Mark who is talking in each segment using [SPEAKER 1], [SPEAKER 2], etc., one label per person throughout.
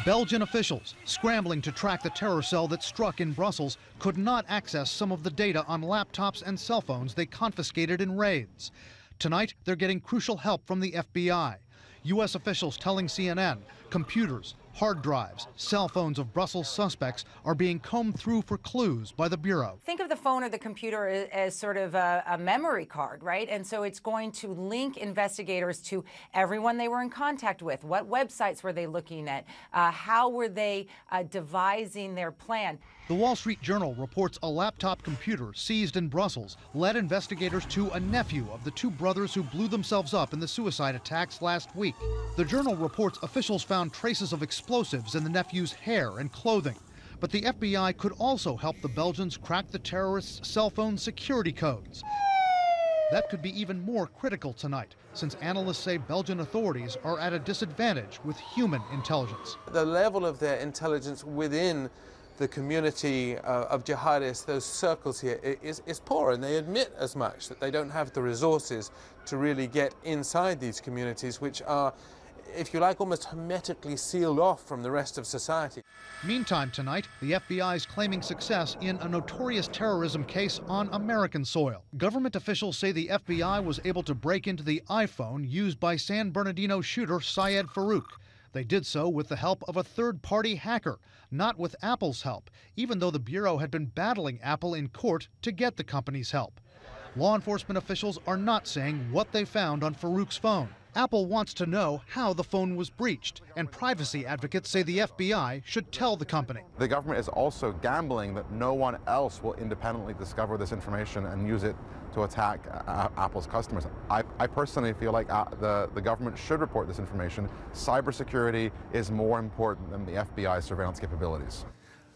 [SPEAKER 1] Belgian officials, scrambling to track the terror cell that struck in Brussels, could not access some of the data on laptops and cell phones they confiscated in raids. Tonight, they're getting crucial help from the FBI. U.S. officials telling CNN computers, hard drives, cell phones of Brussels suspects are being combed through for clues by the Bureau.
[SPEAKER 2] Think of the phone or the computer as sort of a memory card, right? And so it's going to link investigators to everyone they were in contact with. What websites were they looking at? How were they devising their plan?
[SPEAKER 1] The Wall Street Journal reports a laptop computer seized in Brussels led investigators to a nephew of the two brothers who blew themselves up in the suicide attacks last week. The Journal reports officials found traces of explosives in the nephew's hair and clothing. But the FBI could also help the Belgians crack the terrorists' cell phone security codes. That could be even more critical tonight, since analysts say Belgian authorities are at a disadvantage with human intelligence.
[SPEAKER 3] The level of their intelligence within the community of jihadists, those circles here, is poor, and they admit as much, that they don't have the resources to really get inside these communities, which are, if you like, almost hermetically sealed off from the rest of society.
[SPEAKER 1] Meantime tonight, the FBI is claiming success in a notorious terrorism case on American soil. Government officials say the FBI was able to break into the iPhone used by San Bernardino shooter Syed Farouk. They did so with the help of a third-party hacker, not with Apple's help, even though the Bureau had been battling Apple in court to get the company's help. Law enforcement officials are not saying what they found on Farouk's phone. Apple wants to know how the phone was breached, and privacy advocates say the FBI should tell the company.
[SPEAKER 4] The government is also gambling that no one else will independently discover this information and use it to attack Apple's customers. I personally feel like the government should report this information. Cybersecurity is more important than the FBI surveillance capabilities.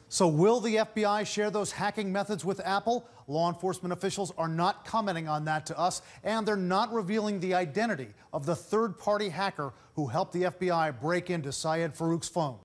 [SPEAKER 5] So will the FBI share those hacking methods with Apple? Law enforcement officials are not commenting on that to us, and they're not revealing the identity of the third-party hacker who helped the FBI break into Syed Farouk's phone.